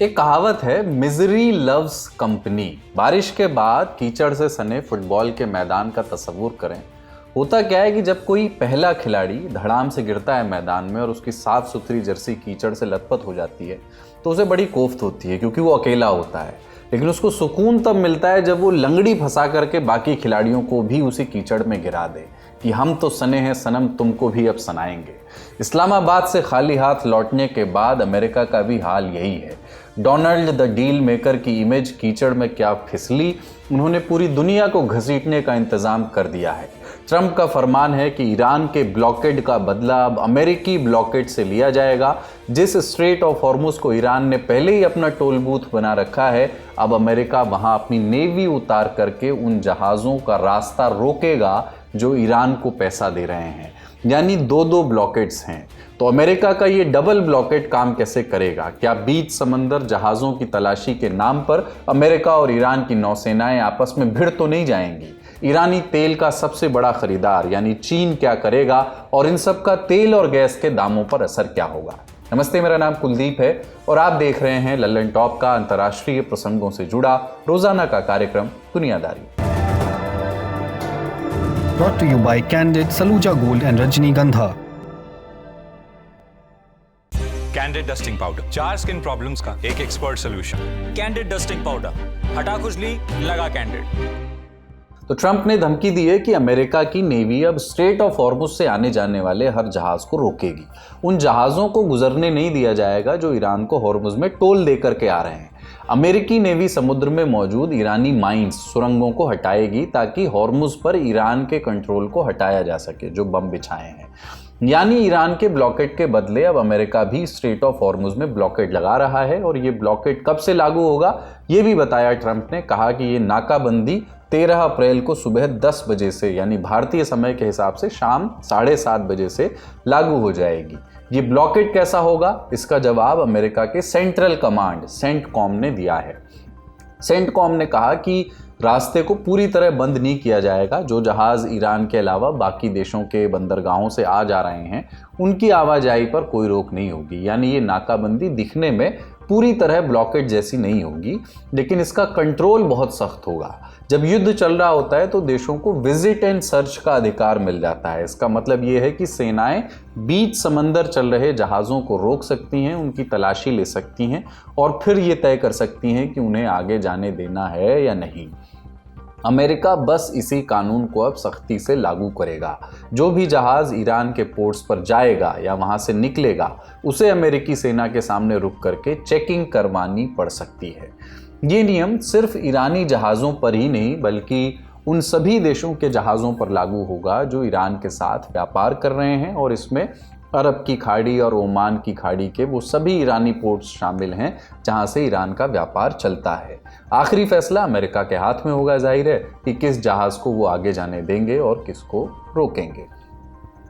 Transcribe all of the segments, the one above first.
एक कहावत है, मिजरी लव्स कंपनी। बारिश के बाद कीचड़ से सने फुटबॉल के मैदान का तस्वुर करें। होता क्या है कि जब कोई पहला खिलाड़ी धड़ाम से गिरता है मैदान में और उसकी साफ सुथरी जर्सी कीचड़ से लथपथ हो जाती है तो उसे बड़ी कोफ्त होती है, क्योंकि वो अकेला होता है। लेकिन उसको सुकून तब मिलता है जब वो लंगड़ी फंसा करके बाकी खिलाड़ियों को भी उसी कीचड़ में गिरा दे कि हम तो सने हैं सनम, तुमको भी अब सनाएंगे। इस्लामाबाद से खाली हाथ लौटने के बाद अमेरिका का भी हाल यही है। डोनाल्ड द डील मेकर की इमेज कीचड़ में क्या फिसली, उन्होंने पूरी दुनिया को घसीटने का इंतजाम कर दिया है। ट्रंप का फरमान है कि ईरान के ब्लॉकेड का बदला अब अमेरिकी ब्लॉकेड से लिया जाएगा। जिस स्ट्रेट ऑफ हॉर्मुज को ईरान ने पहले ही अपना टोल बूथ बना रखा है, अब अमेरिका वहां अपनी नेवी उतार करके उन जहाज़ों का रास्ता रोकेगा जो ईरान को पैसा दे रहे हैं। यानी दो ब्लॉकेड्स हैं। तो अमेरिका का ये डबल ब्लॉकेड काम कैसे करेगा? क्या बीच समंदर जहाज़ों की तलाशी के नाम पर अमेरिका और ईरान की नौसेनाएं आपस में भिड़ तो नहीं जाएंगी? ईरानी तेल का सबसे बड़ा खरीदार यानी चीन क्या करेगा और इन सब का तेल और गैस के दामों पर असर क्या होगा? नमस्ते, मेरा नाम कुलदीप है और आप देख रहे हैं लल्लन टॉप का अंतर्राष्ट्रीय प्रसंगों से जुड़ा रोजाना का कार्यक्रम दुनियादारी। Brought to you by Candid, Saluja Gold and Rajnigandha. Candid dusting powder, 4 skin problems का एक expert solution. Candid dusting powder, हटा खुजली, लगा कैंडिड। तो ट्रंप ने धमकी दी है कि अमेरिका की नेवी अब स्ट्रेट ऑफ हॉर्मुज से आने जाने वाले हर जहाज को रोकेगी। उन जहाज़ों को गुजरने नहीं दिया जाएगा जो ईरान को हॉर्मुज में टोल दे करके आ रहे हैं। अमेरिकी नेवी समुद्र में मौजूद ईरानी माइंस, सुरंगों को हटाएगी ताकि हॉर्मुज पर ईरान के कंट्रोल को हटाया जा सके जो बम बिछाए हैं। यानी ईरान के ब्लॉकेड के बदले अब अमेरिका भी स्ट्रेट ऑफ हॉर्मुज में ब्लॉकेड लगा रहा है। और ये ब्लॉकेड कब से लागू होगा ये भी बताया ट्रंप ने। कहा कि ये नाकाबंदी 13 अप्रैल को सुबह 10 बजे से यानी भारतीय समय के हिसाब से शाम 7:30 बजे से लागू हो जाएगी। ये ब्लॉकेड कैसा होगा, इसका जवाब अमेरिका के सेंट्रल कमांड सेंटकॉम ने दिया है। सेंटकॉम ने कहा कि रास्ते को पूरी तरह बंद नहीं किया जाएगा। जो जहाज़ ईरान के अलावा बाकी देशों के बंदरगाहों से आ जा रहे हैं उनकी आवाजाही पर कोई रोक नहीं होगी। यानी ये नाकाबंदी दिखने में पूरी तरह ब्लॉकेड जैसी नहीं होगी, लेकिन इसका कंट्रोल बहुत सख्त होगा। जब युद्ध चल रहा होता है तो देशों को विजिट एंड सर्च का अधिकार मिल जाता है। इसका मतलब ये है कि सेनाएं बीच समंदर चल रहे जहाज़ों को रोक सकती हैं, उनकी तलाशी ले सकती हैं और फिर ये तय कर सकती हैं कि उन्हें आगे जाने देना है या नहीं। अमेरिका बस इसी कानून को अब सख्ती से लागू करेगा। जो भी जहाज़ ईरान के पोर्ट्स पर जाएगा या वहां से निकलेगा उसे अमेरिकी सेना के सामने रुक करके चेकिंग करवानी पड़ सकती है। ये नियम सिर्फ ईरानी जहाज़ों पर ही नहीं बल्कि उन सभी देशों के जहाज़ों पर लागू होगा जो ईरान के साथ व्यापार कर रहे हैं। और इसमें अरब की खाड़ी और ओमान की खाड़ी के वो सभी ईरानी पोर्ट्स शामिल हैं जहां से ईरान का व्यापार चलता है। आखिरी फैसला अमेरिका के हाथ में होगा, जाहिर है, कि किस जहाज को वो आगे जाने देंगे और किसको रोकेंगे।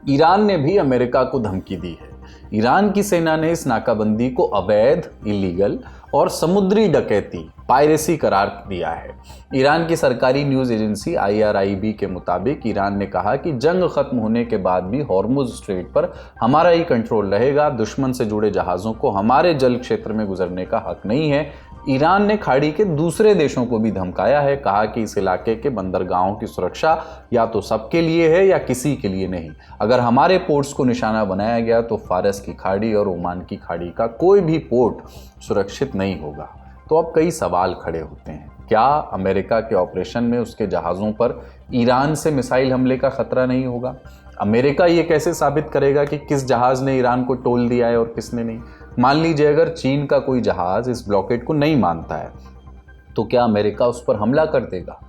ईरान ने भी अमेरिका को धमकी दी है। ईरान की सेना ने इस नाकाबंदी को अवैध, इलीगल और समुद्री डकैती, पायरेसी करार दिया है। ईरान की सरकारी न्यूज़ एजेंसी IRIB के मुताबिक ईरान ने कहा कि जंग खत्म होने के बाद भी हॉर्मुज स्ट्रेट पर हमारा ही कंट्रोल रहेगा। दुश्मन से जुड़े जहाज़ों को हमारे जल क्षेत्र में गुजरने का हक नहीं है। ईरान ने खाड़ी के दूसरे देशों को भी धमकाया है। कहा कि इस इलाके के बंदरगाहों की सुरक्षा या तो सबके लिए है या किसी के लिए नहीं। अगर हमारे पोर्ट्स को निशाना बनाया गया तो फारस की खाड़ी और ओमान की खाड़ी का कोई भी पोर्ट सुरक्षित नहीं होगा। तो अब कई सवाल खड़े होते हैं। क्या अमेरिका के ऑपरेशन में उसके जहाज़ों पर ईरान से मिसाइल हमले का खतरा नहीं होगा? अमेरिका ये कैसे साबित करेगा कि किस जहाज़ ने ईरान को टोल दिया है और किसने नहीं? मान लीजिए अगर चीन का कोई जहाज़ इस ब्लॉकेड को नहीं मानता है तो क्या अमेरिका उस पर हमला कर देगा?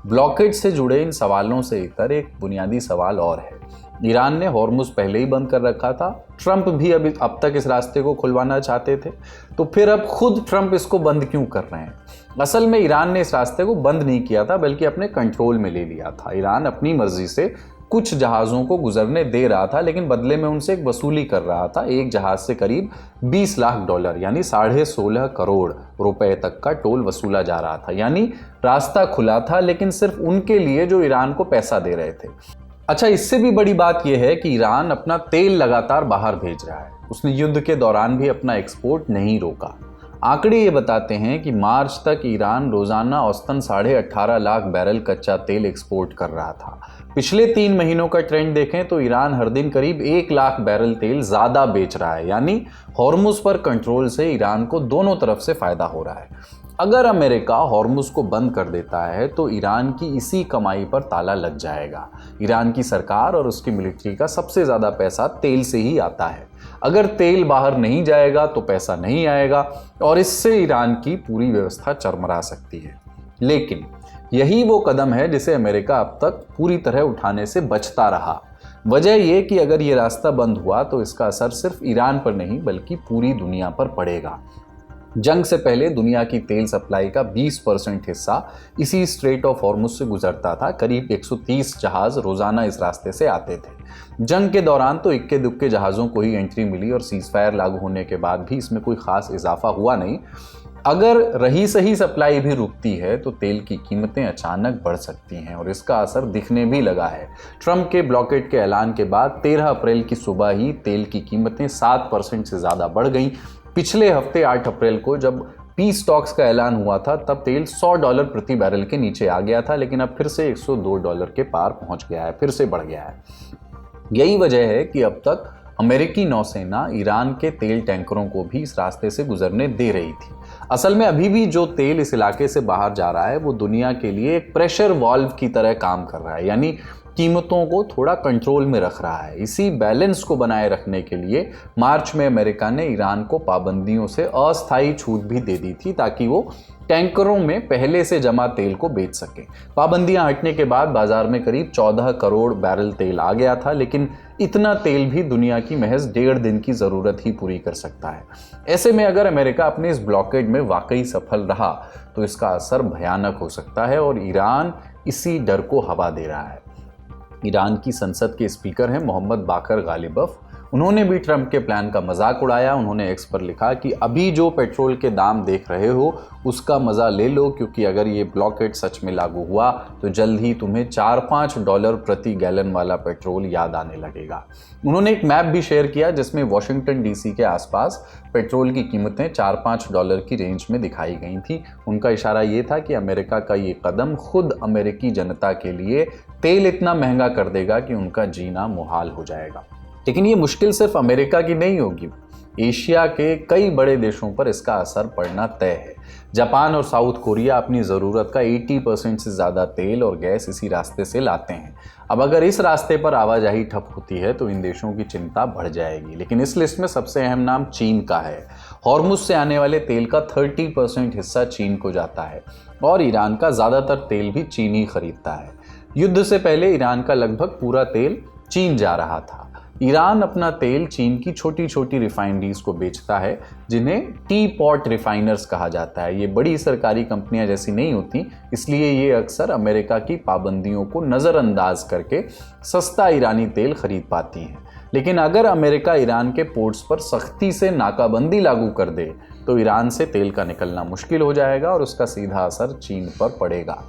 ब्लॉकेड से जुड़े इन सवालों से इतर एक बुनियादी सवाल और है। ईरान ने हॉर्मुज पहले ही बंद कर रखा था। ट्रंप भी अब तक इस रास्ते को खुलवाना चाहते थे, तो फिर अब खुद ट्रंप इसको बंद क्यों कर रहे हैं? असल में ईरान ने इस रास्ते को बंद नहीं किया था बल्कि अपने कंट्रोल में ले लिया था। ईरान अपनी मर्जी से कुछ जहाज़ों को गुजरने दे रहा था, लेकिन बदले में उनसे एक वसूली कर रहा था। एक जहाज़ से करीब $20 लाख यानी 16.5 करोड़ रुपए तक का टोल वसूला जा रहा था। यानी रास्ता खुला था, लेकिन सिर्फ उनके लिए जो ईरान को पैसा दे रहे थे। अच्छा, इससे भी बड़ी बात यह है कि ईरान अपना तेल लगातार बाहर भेज रहा है। उसने युद्ध के दौरान भी अपना एक्सपोर्ट नहीं रोका। आंकड़े ये बताते हैं कि मार्च तक ईरान रोजाना औसतन 18.5 लाख बैरल कच्चा तेल एक्सपोर्ट कर रहा था। पिछले 3 महीनों का ट्रेंड देखें तो ईरान हर दिन करीब 1 लाख बैरल तेल ज्यादा बेच रहा है, यानी हॉर्मुज पर कंट्रोल से ईरान को दोनों तरफ से फायदा हो रहा है। अगर अमेरिका हॉर्मुज को बंद कर देता है तो ईरान की इसी कमाई पर ताला लग जाएगा। ईरान की सरकार और उसकी मिलिट्री का सबसे ज्यादा पैसा तेल से ही आता है। अगर तेल बाहर नहीं जाएगा तो पैसा नहीं आएगा और इससे ईरान की पूरी व्यवस्था चरमरा सकती है। लेकिन यही वो कदम है जिसे अमेरिका अब तक पूरी तरह उठाने से बचता रहा। वजह यह कि अगर ये रास्ता बंद हुआ तो इसका असर सिर्फ ईरान पर नहीं बल्कि पूरी दुनिया पर पड़ेगा। जंग से पहले दुनिया की तेल सप्लाई का 20% हिस्सा इसी स्ट्रेट ऑफ हॉर्मुज से गुजरता था। करीब 130 जहाज रोजाना इस रास्ते से आते थे। जंग के दौरान तो इक्के दुक्के जहाज़ों को ही एंट्री मिली और सीजफायर लागू होने के बाद भी इसमें कोई खास इजाफा हुआ नहीं। अगर रही सही सप्लाई भी रुकती है तो तेल की कीमतें अचानक बढ़ सकती हैं और इसका असर दिखने भी लगा है। ट्रंप के ब्लॉकेट के ऐलान के बाद 13 अप्रैल की सुबह ही तेल की कीमतें 7% से ज़्यादा बढ़ गईं। पिछले हफ्ते 8 अप्रैल को जब पीस टॉक्स का ऐलान हुआ था तब तेल $100 प्रति बैरल के नीचे आ गया था, लेकिन अब फिर से $102 के पार पहुंच गया है, फिर से बढ़ गया है। यही वजह है कि अब तक अमेरिकी नौसेना ईरान के तेल टैंकरों को भी इस रास्ते से गुजरने दे रही थी। असल में अभी भी जो तेल इस इलाके से बाहर जा रहा है वो दुनिया के लिए एक प्रेशर वाल्व की तरह काम कर रहा है, यानी कीमतों को थोड़ा कंट्रोल में रख रहा है। इसी बैलेंस को बनाए रखने के लिए मार्च में अमेरिका ने ईरान को पाबंदियों से अस्थायी छूट भी दे दी थी ताकि वो टैंकरों में पहले से जमा तेल को बेच सके। पाबंदियां हटने के बाद बाजार में करीब 14 करोड़ बैरल तेल आ गया था, लेकिन इतना तेल भी दुनिया की महज 1.5 दिन की ज़रूरत ही पूरी कर सकता है। ऐसे में अगर अमेरिका अपने इस ब्लॉकेड में वाकई सफल रहा तो इसका असर भयानक हो सकता है और ईरान इसी डर को हवा दे रहा है। ईरान की संसद के स्पीकर हैं मोहम्मद बाकर गालिबफ। उन्होंने भी ट्रंप के प्लान का मजाक उड़ाया। उन्होंने एक्स पर लिखा कि अभी जो पेट्रोल के दाम देख रहे हो उसका मज़ा ले लो, क्योंकि अगर ये ब्लॉकेट सच में लागू हुआ तो जल्द ही तुम्हें $4-5 प्रति गैलन वाला पेट्रोल याद आने लगेगा। उन्होंने एक मैप भी शेयर किया जिसमें वॉशिंगटन डीसी के आसपास पेट्रोल की कीमतें $4-5 की रेंज में दिखाई गई थी। उनका इशारा ये था कि अमेरिका का ये कदम खुद अमेरिकी जनता के लिए तेल इतना महंगा कर देगा कि उनका जीना मुहाल हो जाएगा। लेकिन ये मुश्किल सिर्फ अमेरिका की नहीं होगी, एशिया के कई बड़े देशों पर इसका असर पड़ना तय है। जापान और साउथ कोरिया अपनी ज़रूरत का 80% से ज़्यादा तेल और गैस इसी रास्ते से लाते हैं। अब अगर इस रास्ते पर आवाजाही ठप होती है तो इन देशों की चिंता बढ़ जाएगी। लेकिन इस लिस्ट में सबसे अहम नाम चीन का है। हॉर्मुज से आने वाले तेल का 30% हिस्सा चीन को जाता है और ईरान का ज़्यादातर तेल भी चीन ही खरीदता है। युद्ध से पहले ईरान का लगभग पूरा तेल चीन जा रहा था। ईरान अपना तेल चीन की छोटी छोटी रिफाइनरीज को बेचता है जिन्हें टी पॉट रिफाइनर्स कहा जाता है। ये बड़ी सरकारी कंपनियां जैसी नहीं होती, इसलिए ये अक्सर अमेरिका की पाबंदियों को नज़रअंदाज करके सस्ता ईरानी तेल खरीद पाती हैं। लेकिन अगर अमेरिका ईरान के पोर्ट्स पर सख्ती से नाकाबंदी लागू कर दे तो ईरान से तेल का निकलना मुश्किल हो जाएगा और उसका सीधा असर चीन पर पड़ेगा।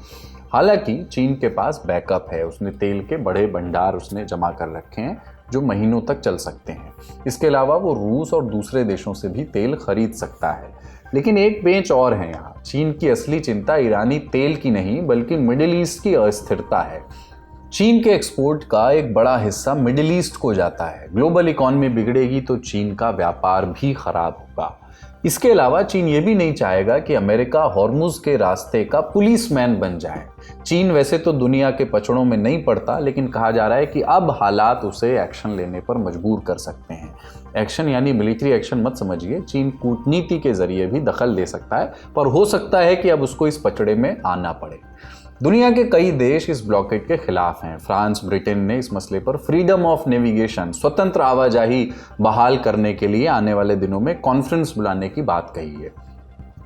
हालांकि चीन के पास बैकअप है, उसने तेल के बड़े भंडार उसने जमा कर रखे हैं जो महीनों तक चल सकते हैं। इसके अलावा वो रूस और दूसरे देशों से भी तेल खरीद सकता है। लेकिन एक पेंच और है यहाँ। चीन की असली चिंता ईरानी तेल की नहीं बल्कि मिडिल ईस्ट की अस्थिरता है। चीन के एक्सपोर्ट का एक बड़ा हिस्सा मिडिल ईस्ट को जाता है। ग्लोबल इकॉनमी बिगड़ेगी तो चीन का व्यापार भी खराब होगा। इसके अलावा चीन ये भी नहीं चाहेगा कि अमेरिका हॉर्मुज के रास्ते का पुलिसमैन बन जाए। चीन वैसे तो दुनिया के पचड़ों में नहीं पड़ता, लेकिन कहा जा रहा है कि अब हालात उसे एक्शन लेने पर मजबूर कर सकते हैं। एक्शन यानी मिलिट्री एक्शन मत समझिए, चीन कूटनीति के जरिए भी दखल दे सकता है, पर हो सकता है कि अब उसको इस पचड़े में आना पड़े। दुनिया के कई देश इस ब्लॉकेट के खिलाफ हैं। फ्रांस, ब्रिटेन ने इस मसले पर फ्रीडम ऑफ नेविगेशन, स्वतंत्र आवाजाही बहाल करने के लिए आने वाले दिनों में कॉन्फ्रेंस बुलाने की बात कही है।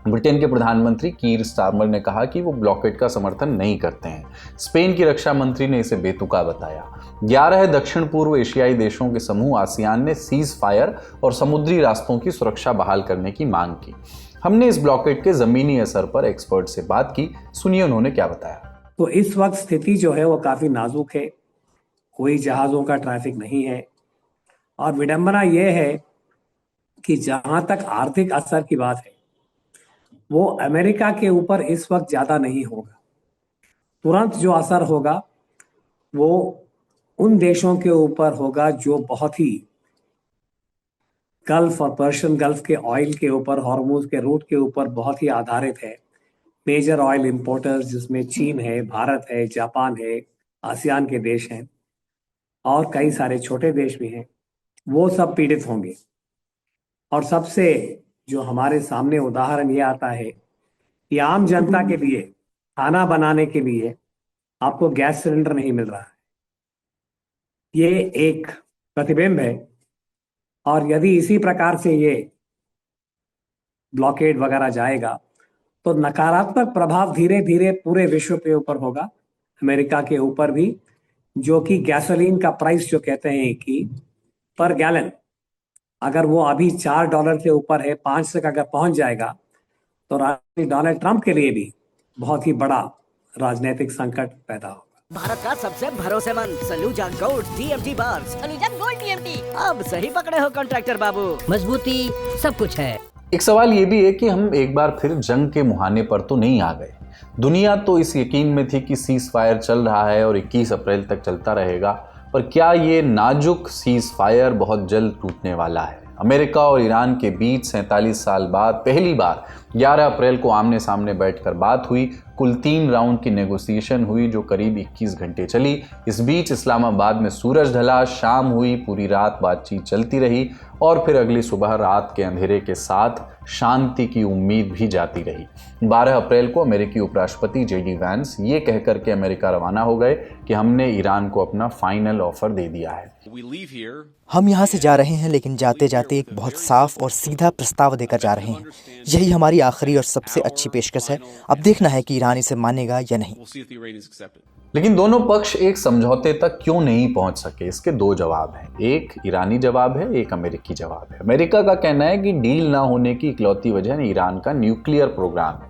ब्रिटेन के प्रधानमंत्री कीर स्टारमर ने कहा कि वो ब्लॉकेट का समर्थन नहीं करते हैं। स्पेन की रक्षा मंत्री ने इसे बेतुका बताया। 11 दक्षिण पूर्व एशियाई देशों के समूह आसियान ने सीज फायर और समुद्री रास्तों की सुरक्षा बहाल करने की मांग की। हमने इस ब्लॉकेट के जमीनी असर पर एक्सपर्ट से बात की, सुनिए उन्होंने क्या बताया। तो इस वक्त स्थिति जो है वो काफ़ी नाजुक है, कोई जहाज़ों का ट्रैफिक नहीं है और विडंबना ये है कि जहाँ तक आर्थिक असर की बात है वो अमेरिका के ऊपर इस वक्त ज़्यादा नहीं होगा। तुरंत जो असर होगा वो उन देशों के ऊपर होगा जो बहुत ही गल्फ और पर्शियन गल्फ के ऑयल के ऊपर, हॉर्मूज के रूट के ऊपर बहुत ही आधारित है। मेजर ऑयल इंपोर्टर्स जिसमें चीन है, भारत है, जापान है, आसियान के देश हैं और कई सारे छोटे देश भी हैं, वो सब पीड़ित होंगे। और सबसे जो हमारे सामने उदाहरण ये आता है कि आम जनता के लिए खाना बनाने के लिए आपको गैस सिलेंडर नहीं मिल रहा है। ये एक प्रतिबिंब है और यदि इसी प्रकार से ये ब्लॉकेड वगैरह जाएगा तो नकारात्मक प्रभाव धीरे धीरे पूरे विश्व के ऊपर होगा, अमेरिका के ऊपर भी, जो कि गैसोलीन का प्राइस जो कहते हैं कि पर गैलन अगर वो अभी $4 के ऊपर है, 5 तक अगर पहुंच जाएगा तो राष्ट्रपति डोनाल्ड ट्रंप के लिए भी बहुत ही बड़ा राजनीतिक संकट पैदा होगा। भारत का सबसे भरोसेमंद सलूजा गोल्ड टीएमटी बार। Saluja gold TMT. अब सही पकड़े हो कॉन्ट्रैक्टर बाबू, मजबूती सब कुछ है। एक सवाल ये भी है कि हम एक बार फिर जंग के मुहाने पर तो नहीं आ गए। दुनिया तो इस यकीन में थी कि सीज फायर चल रहा है और 21 अप्रैल तक चलता रहेगा, पर क्या ये नाजुक सीज फायर बहुत जल्द टूटने वाला है? अमेरिका और ईरान के बीच 47 साल बाद पहली बार 11 अप्रैल को आमने सामने बैठकर बात हुई। कुल 3 राउंड की नेगोशिएशन हुई जो करीब 21 घंटे चली। इस बीच इस्लामाबाद में सूरज ढला, शाम हुई, पूरी रात बातचीत चलती रही और फिर अगली सुबह रात के अंधेरे के साथ शांति की उम्मीद भी जाती रही। 12 अप्रैल को अमेरिकी उपराष्ट्रपति JD वैंस ये कहकर के अमेरिका रवाना हो गए कि हमने ईरान को अपना फाइनल ऑफर दे दिया है। हम यहाँ से जा रहे हैं, लेकिन जाते जाते एक बहुत साफ और सीधा प्रस्ताव देकर जा रहे हैं। यही हमारी आखिरी और सबसे अच्छी पेशकश है। अब देखना है कि ईरान इसे मानेगा या नहीं। लेकिन दोनों पक्ष एक समझौते तक क्यों नहीं पहुंच सके, इसके 2 जवाब हैं। एक ईरानी जवाब है, एक अमेरिकी जवाब है। अमेरिका का कहना है कि डील ना होने की इकलौती वजह ईरान का न्यूक्लियर प्रोग्राम है।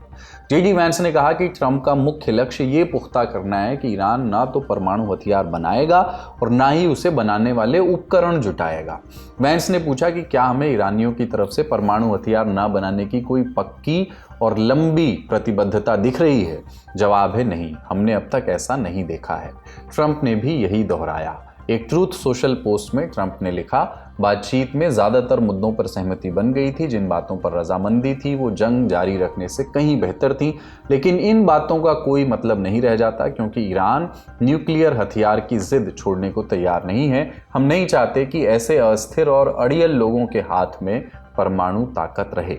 JD वैंस ने कहा कि ट्रंप का मुख्य लक्ष्य ये पुख्ता करना है कि ईरान ना तो परमाणु हथियार बनाएगा और ना ही उसे बनाने वाले उपकरण जुटाएगा। वैंस ने पूछा कि क्या हमें ईरानियों की तरफ से परमाणु हथियार ना बनाने की कोई पक्की और लंबी प्रतिबद्धता दिख रही है? जवाब है नहीं, हमने अब तक ऐसा नहीं देखा है। ट्रंप ने भी यही दोहराया। एक ट्रूथ सोशल पोस्ट में ट्रंप ने लिखा, बातचीत में ज़्यादातर मुद्दों पर सहमति बन गई थी। जिन बातों पर रजामंदी थी वो जंग जारी रखने से कहीं बेहतर थी, लेकिन इन बातों का कोई मतलब नहीं रह जाता क्योंकि ईरान न्यूक्लियर हथियार की जिद छोड़ने को तैयार नहीं है। हम नहीं चाहते कि ऐसे अस्थिर और अड़ियल लोगों के हाथ में परमाणु ताकत रहे।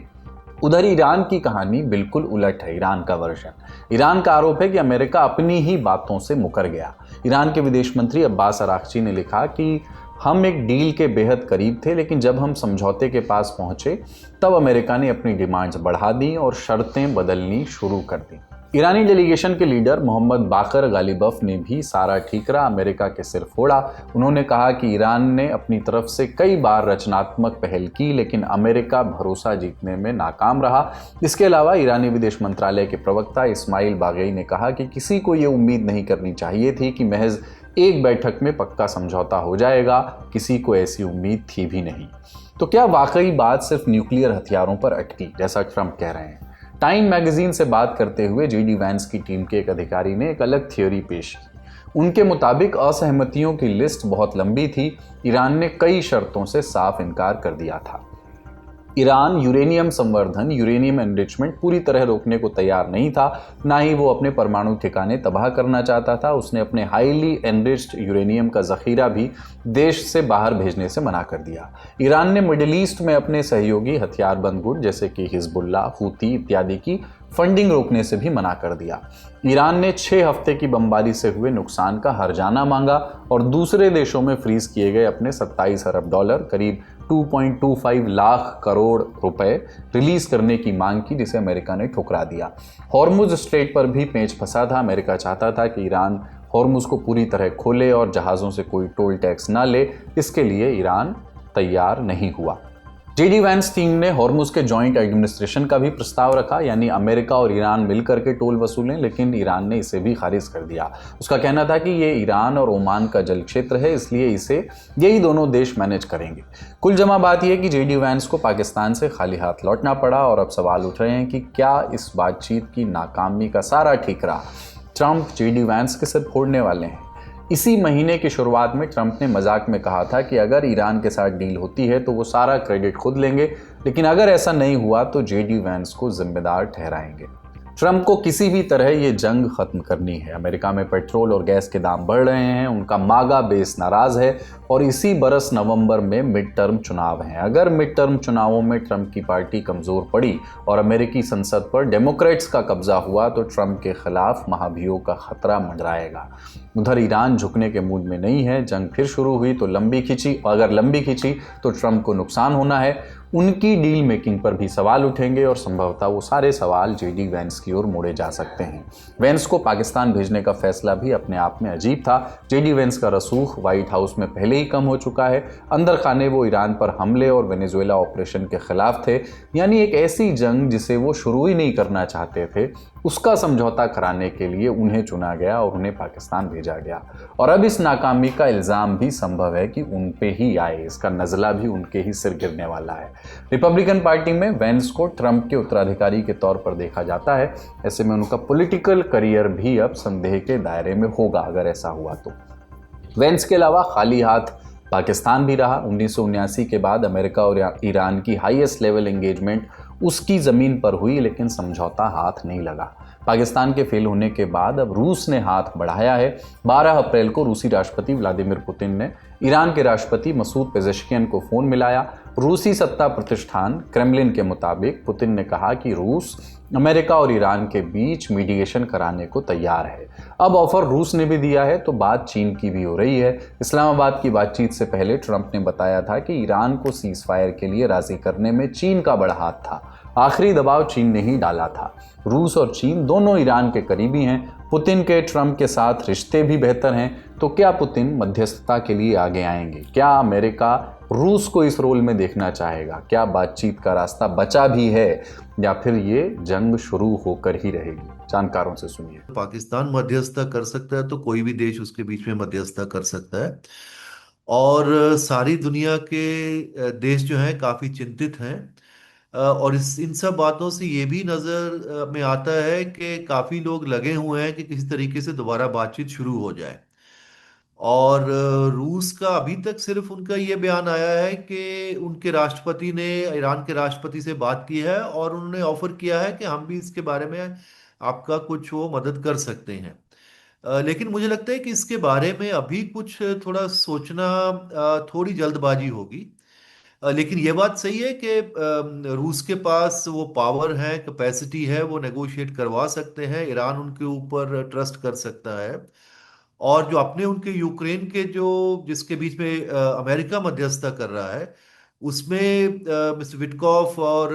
उधर ईरान की कहानी बिल्कुल उलट है। ईरान का वर्जन, ईरान का आरोप है कि अमेरिका अपनी ही बातों से मुकर गया। ईरान के विदेश मंत्री अब्बास अरागची ने लिखा कि हम एक डील के बेहद करीब थे, लेकिन जब हम समझौते के पास पहुंचे तब अमेरिका ने अपनी डिमांड्स बढ़ा दी और शर्तें बदलनी शुरू कर दी। ईरानी डेलीगेशन के लीडर मोहम्मद बाकर गालिबफ ने भी सारा ठीकरा अमेरिका के सिर फोड़ा। उन्होंने कहा कि ईरान ने अपनी तरफ से कई बार रचनात्मक पहल की, लेकिन अमेरिका भरोसा जीतने में नाकाम रहा। इसके अलावा ईरानी विदेश मंत्रालय के प्रवक्ता इस्माइल बागई ने कहा कि किसी को ये उम्मीद नहीं करनी चाहिए थी कि महज एक बैठक में पक्का समझौता हो जाएगा। किसी को ऐसी उम्मीद थी भी नहीं। तो क्या वाकई बात सिर्फ न्यूक्लियर हथियारों पर अटकी जैसा ट्रंप कह रहे हैं? टाइम मैगजीन से बात करते हुए JD वैंस की टीम के एक अधिकारी ने एक अलग थ्योरी पेश की। उनके मुताबिक असहमतियों की लिस्ट बहुत लंबी थी। ईरान ने कई शर्तों से साफ इनकार कर दिया था। ईरान यूरेनियम संवर्धन, यूरेनियम एनरिचमेंट पूरी तरह रोकने को तैयार नहीं था, ना ही वो अपने परमाणु ठिकाने तबाह करना चाहता था। उसने अपने हाईली एनरिच्ड यूरेनियम का जखीरा भी देश से बाहर भेजने से मना कर दिया। ईरान ने मिडिल ईस्ट में अपने सहयोगी हथियारबंद गुट जैसे कि हिजबुल्लाह, हूती इत्यादि की फंडिंग रोकने से भी मना कर दिया। ईरान ने 6 हफ्ते की बमबारी से हुए नुकसान का हर्जाना मांगा और दूसरे देशों में फ्रीज किए गए अपने $27 अरब करीब 2.25 लाख करोड़ रुपए रिलीज करने की मांग की, जिसे अमेरिका ने ठुकरा दिया। हॉर्मुज स्ट्रेट पर भी पेंच फंसा था। अमेरिका चाहता था कि ईरान हॉर्मुज को पूरी तरह खोले और जहाज़ों से कोई टोल टैक्स ना ले। इसके लिए ईरान तैयार नहीं हुआ। जेडी वैंस टीम ने हॉर्मुज के जॉइंट एडमिनिस्ट्रेशन का भी प्रस्ताव रखा, यानी अमेरिका और ईरान मिलकर के टोल वसूलें, लेकिन ईरान ने इसे भी खारिज कर दिया। उसका कहना था कि ये ईरान और ओमान का जल क्षेत्र है, इसलिए इसे यही दोनों देश मैनेज करेंगे। कुल जमा बात यह कि जेडी वैंस को पाकिस्तान से खाली हाथ लौटना पड़ा और अब सवाल उठ रहे हैं कि क्या इस बातचीत की नाकामी का सारा ठीकरा ट्रंप जेडी वैंस के सिर फोड़ने वाले हैं। इसी महीने की शुरुआत में ट्रंप ने मजाक में कहा था कि अगर ईरान के साथ डील होती है तो वो सारा क्रेडिट खुद लेंगे, लेकिन अगर ऐसा नहीं हुआ तो जेडी वैंस को जिम्मेदार ठहराएंगे। ट्रंप को किसी भी तरह ये जंग खत्म करनी है। अमेरिका में पेट्रोल और गैस के दाम बढ़ रहे हैं, उनका मागा बेस नाराज है और इसी बरस नवंबर में मिड टर्म चुनाव हैं। अगर मिड टर्म चुनावों में ट्रंप की पार्टी कमजोर पड़ी और अमेरिकी संसद पर डेमोक्रेट्स का कब्जा हुआ तो ट्रंप के खिलाफ महाभियोग का खतरा मंडराएगा। उधर ईरान झुकने के मूड में नहीं है। जंग फिर शुरू हुई तो लंबी खिंची, अगर लंबी खिंची तो ट्रंप को नुकसान होना है। उनकी डील मेकिंग पर भी सवाल उठेंगे और संभवतः वो सारे सवाल जेडी वैंस की ओर मोड़े जा सकते हैं। वैंस को पाकिस्तान भेजने का फैसला भी अपने आप में अजीब था। जेडी वैंस का रसूख व्हाइट हाउस में पहले ही कम हो चुका है। अंदर खाने वो ईरान पर हमले और वेनेजुएला ऑपरेशन के खिलाफ थे, यानी एक ऐसी जंग जिसे वो शुरू ही नहीं करना चाहते थे, उसका समझौता कराने के लिए उन्हें चुना गया और उन्हें पाकिस्तान भेजा गया। और अब इस नाकामी का इल्ज़ाम भी संभव है कि उन पे ही आए, इसका नज़ला भी उनके ही सिर गिरने वाला है। रिपब्लिकन पार्टी में वैंस को ट्रंप के उत्तराधिकारी के तौर पर देखा जाता है। ऐसे में उनका पॉलिटिकल करियर भी अब संदेह के दायरे में होगा अगर ऐसा हुआ तो। वैंस के अलावा खाली हाथ पाकिस्तान भी रहा। 1979 के बाद अमेरिका और ईरान की हाईएस्ट लेवल एंगेजमेंट उसकी ज़मीन पर हुई, लेकिन समझौता हाथ नहीं लगा। पाकिस्तान के फेल होने के बाद अब रूस ने हाथ बढ़ाया है। 12 अप्रैल को रूसी राष्ट्रपति व्लादिमीर पुतिन ने ईरान के राष्ट्रपति मसूद पेजेश्कियन को फ़ोन मिलाया। रूसी सत्ता प्रतिष्ठान क्रेमलिन के मुताबिक पुतिन ने कहा कि रूस अमेरिका और ईरान के बीच मीडिएशन कराने को तैयार है। अब ऑफर रूस ने भी दिया है तो बात चीन की भी हो रही है। इस्लामाबाद की बातचीत से पहले ट्रंप ने बताया था कि ईरान को सीज फायर के लिए राजी करने में चीन का बड़ा हाथ था। आखिरी दबाव चीन ने ही डाला था। रूस और चीन दोनों ईरान के करीबी हैं। पुतिन के ट्रंप के साथ रिश्ते भी बेहतर हैं, तो क्या पुतिन मध्यस्थता के लिए आगे आएंगे? क्या अमेरिका रूस को इस रोल में देखना चाहेगा? क्या बातचीत का रास्ता बचा भी है या फिर ये जंग शुरू होकर ही रहेगी? जानकारों से सुनिए। पाकिस्तान मध्यस्थता कर सकता है तो कोई भी देश उसके बीच में मध्यस्थता कर सकता है। और सारी दुनिया के देश जो हैं काफी चिंतित हैं। और इन सब बातों से ये भी नजर में आता है कि काफी लोग लगे हुए हैं कि किसी तरीके से दोबारा बातचीत शुरू हो जाए। और रूस का अभी तक सिर्फ उनका ये बयान आया है कि उनके राष्ट्रपति ने ईरान के राष्ट्रपति से बात की है और उन्होंने ऑफर किया है कि हम भी इसके बारे में आपका कुछ वो मदद कर सकते हैं। लेकिन मुझे लगता है कि इसके बारे में अभी कुछ थोड़ा सोचना थोड़ी जल्दबाजी होगी। लेकिन ये बात सही है कि रूस के पास वो पावर है, कैपेसिटी है, वो नेगोशिएट करवा सकते हैं। ईरान उनके ऊपर ट्रस्ट कर सकता है। और जो अपने उनके यूक्रेन के जो जिसके बीच में अमेरिका मध्यस्थता कर रहा है उसमें मिस्टर विटकॉफ और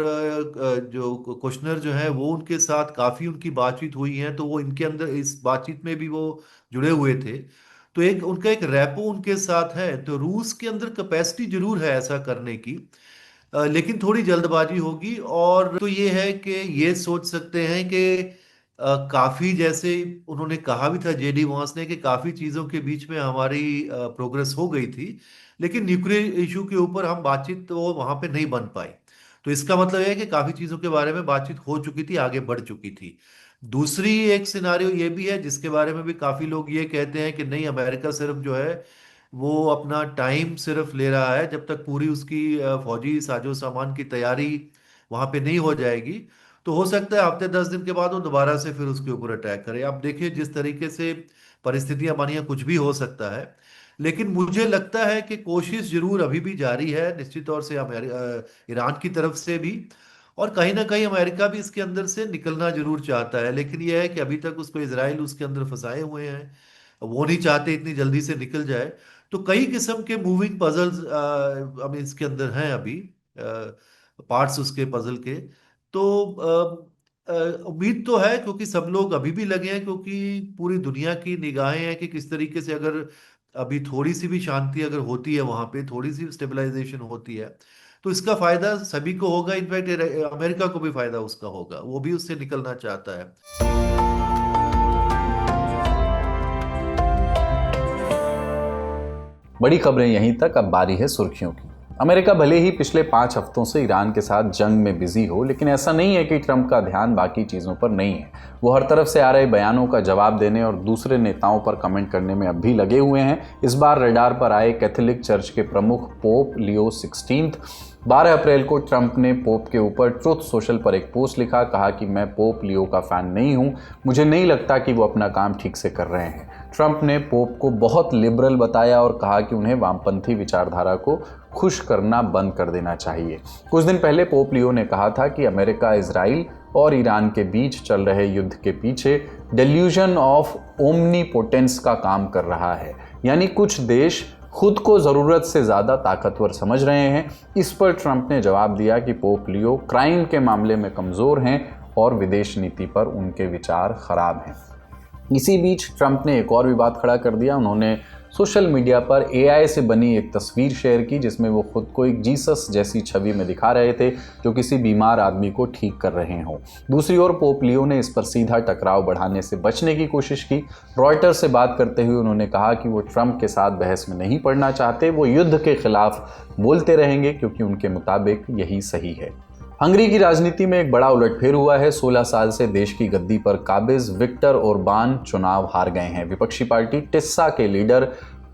जो कुशनर जो है वो उनके साथ काफी उनकी बातचीत हुई है, तो वो इनके अंदर इस बातचीत में भी वो जुड़े हुए थे। तो एक उनका एक रैपो उनके साथ है। तो रूस के अंदर कैपेसिटी जरूर है ऐसा करने की, लेकिन थोड़ी जल्दबाजी होगी। और तो ये है कि ये सोच सकते हैं कि काफी जैसे उन्होंने कहा भी था जेडी वांस ने कि काफी चीजों के बीच में हमारी प्रोग्रेस हो गई थी, लेकिन न्यूक्लियर इशू के ऊपर हम बातचीत तो वहां पे नहीं बन पाई। तो इसका मतलब है कि काफी चीजों के बारे में बातचीत हो चुकी थी, आगे बढ़ चुकी थी। दूसरी एक सिनारियो ये भी है जिसके बारे में भी काफी लोग ये कहते हैं कि नहीं, अमेरिका सिर्फ जो है वो अपना टाइम सिर्फ ले रहा है जब तक पूरी उसकी फौजी साजो सामान की तैयारी वहां पे नहीं हो जाएगी। तो हो सकता है हफ्ते 10 दिन के बाद वो दोबारा से फिर उसके ऊपर अटैक करे। आप देखिए जिस तरीके से परिस्थितियां बनी हैं, कुछ भी हो सकता है। लेकिन मुझे लगता है कि कोशिश जरूर अभी भी जारी है, निश्चित तौर से ईरान की तरफ से भी। और कहीं ना कहीं अमेरिका भी इसके अंदर से निकलना जरूर चाहता है, लेकिन यह है कि अभी तक उसको इसराइल उसके अंदर फंसाए हुए हैं, वो नहीं चाहते इतनी जल्दी से निकल जाए। तो कई किस्म के मूविंग पजल्स अब इसके अंदर हैं अभी, पार्ट्स उसके पजल के। तो उम्मीद तो है क्योंकि सब लोग अभी भी लगे हैं, क्योंकि पूरी दुनिया की निगाहें हैं कि किस तरीके से अगर अभी थोड़ी सी भी शांति अगर होती है वहां पे, थोड़ी सी स्टेबलाइजेशन होती है तो इसका फायदा सभी को होगा, इनफैक्ट अमेरिका को भी फायदा उसका होगा, वो भी उससे निकलना चाहता है। बड़ी खबरें यहीं तक, अब बारी है सुर्खियों की। अमेरिका भले ही पिछले 5 हफ्तों से ईरान के साथ जंग में बिजी हो, लेकिन ऐसा नहीं है कि ट्रंप का ध्यान बाकी चीज़ों पर नहीं है। वो हर तरफ से आ रहे बयानों का जवाब देने और दूसरे नेताओं पर कमेंट करने में अब भी लगे हुए हैं। इस बार रडार पर आए कैथोलिक चर्च के प्रमुख पोप लियो 16। 12 अप्रैल को ट्रंप ने पोप के ऊपर ट्रुथ सोशल पर एक पोस्ट लिखा, कहा कि मैं पोप लियो का फ़ैन नहीं हूं, मुझे नहीं लगता कि वो अपना काम ठीक से कर रहे हैं। ट्रंप ने पोप को बहुत लिबरल बताया और कहा कि उन्हें वामपंथी विचारधारा को खुश करना बंद कर देना चाहिए। कुछ दिन पहले पोप लियो ने कहा था कि अमेरिका इजराइल और ईरान के बीच चल रहे युद्ध के पीछे डेल्यूजन ऑफ ओमनीपोटेंस का काम कर रहा है, यानी कुछ देश खुद को ज़रूरत से ज़्यादा ताकतवर समझ रहे हैं। इस पर ट्रंप ने जवाब दिया कि पोप लियो क्राइम के मामले में कमज़ोर हैं और विदेश नीति पर उनके विचार खराब हैं। इसी बीच ट्रंप ने एक और विवाद खड़ा कर दिया। उन्होंने सोशल मीडिया पर AI से बनी एक तस्वीर शेयर की, जिसमें वो खुद को एक जीसस जैसी छवि में दिखा रहे थे, जो किसी बीमार आदमी को ठीक कर रहे हों। दूसरी ओर पोप लियो ने इस पर सीधा टकराव बढ़ाने से बचने की कोशिश की। रॉयटर्स से बात करते हुए उन्होंने कहा कि वो ट्रंप के साथ बहस में नहीं पड़ना चाहते, वो युद्ध के खिलाफ बोलते रहेंगे क्योंकि उनके मुताबिक यही सही है। हंगरी की राजनीति में एक बड़ा उलटफेर हुआ है। 16 साल से देश की गद्दी पर काबिज विक्टर ओरबान चुनाव हार गए हैं। विपक्षी पार्टी टिस्सा के लीडर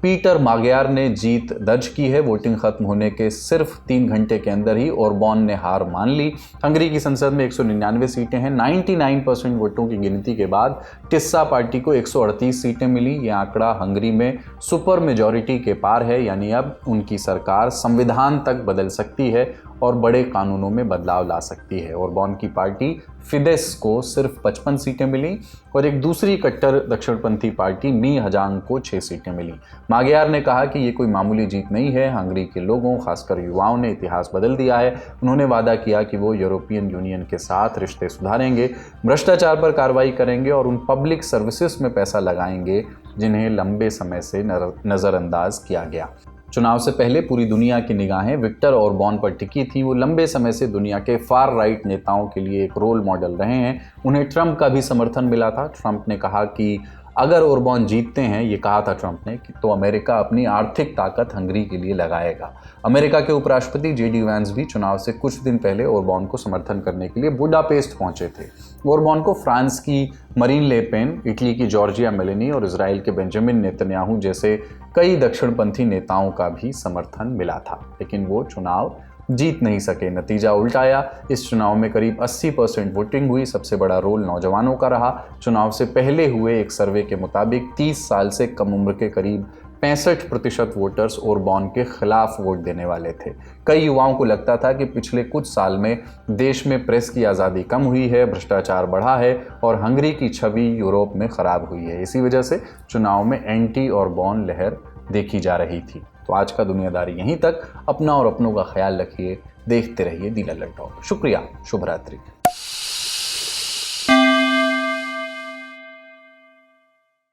पीटर माग्यार ने जीत दर्ज की है। वोटिंग खत्म होने के सिर्फ 3 घंटे के अंदर ही ओरबान ने हार मान ली। हंगरी की संसद में 199 सीटें हैं। 99% वोटों की गिनती के बाद टिस्सा पार्टी को 138 सीटें मिली। यह आंकड़ा हंगरी में सुपर मेजॉरिटी के पार है, यानी अब उनकी सरकार संविधान तक बदल सकती है और बड़े कानूनों में बदलाव ला सकती है। ओरबान की पार्टी फिदेस को सिर्फ 55 सीटें मिली और एक दूसरी कट्टर दक्षिणपंथी पार्टी मी हजांग को 6 सीटें मिली। माग्यार ने कहा कि ये कोई मामूली जीत नहीं है। हंगरी के लोगों, खासकर युवाओं ने इतिहास बदल दिया है। उन्होंने वादा किया कि वो यूरोपियन यूनियन के साथ रिश्ते सुधारेंगे, भ्रष्टाचार पर कार्रवाई करेंगे और उन पब्लिक सर्विसेज में पैसा लगाएंगे जिन्हें लंबे समय से नज़रअंदाज किया गया। चुनाव से पहले पूरी दुनिया की निगाहें विक्टर ओरबान पर टिकी थी। वो लंबे समय से दुनिया के फार राइट नेताओं के लिए एक रोल मॉडल रहे हैं। उन्हें ट्रंप का भी समर्थन मिला था। ट्रंप ने कहा कि अगर ओरबान जीतते हैं, ये कहा था ट्रंप ने, कि तो अमेरिका अपनी आर्थिक ताकत हंगरी के लिए लगाएगा। अमेरिका के उपराष्ट्रपति JD वैंस भी चुनाव से कुछ दिन पहले ओरबान को समर्थन करने के लिए बुडापेस्ट पहुंचे थे। ओरबान को फ्रांस की मरीन ले पेन, इटली की जॉर्जिया मेलोनी और इजराइल के बेंजामिन नेतन्याहू जैसे कई दक्षिणपंथी नेताओं का भी समर्थन मिला था, लेकिन वो चुनाव जीत नहीं सके। नतीजा उल्टा आया। इस चुनाव में करीब 80% वोटिंग हुई। सबसे बड़ा रोल नौजवानों का रहा। चुनाव से पहले हुए एक सर्वे के मुताबिक 30 साल से कम उम्र के करीब 65% वोटर्स ओरबान के खिलाफ वोट देने वाले थे। कई युवाओं को लगता था कि पिछले कुछ साल में देश में प्रेस की आज़ादी कम हुई है, भ्रष्टाचार बढ़ा है और हंगरी की छवि यूरोप में ख़राब हुई है। इसी वजह से चुनाव में एंटी ओरबान लहर देखी जा रही थी। तो आज का दुनियादारी यहीं तक। अपना और अपनों का ख्याल रखिए। देखते रहिए दी लल्लड़ टॉक। शुक्रिया। शुभ रात्रि।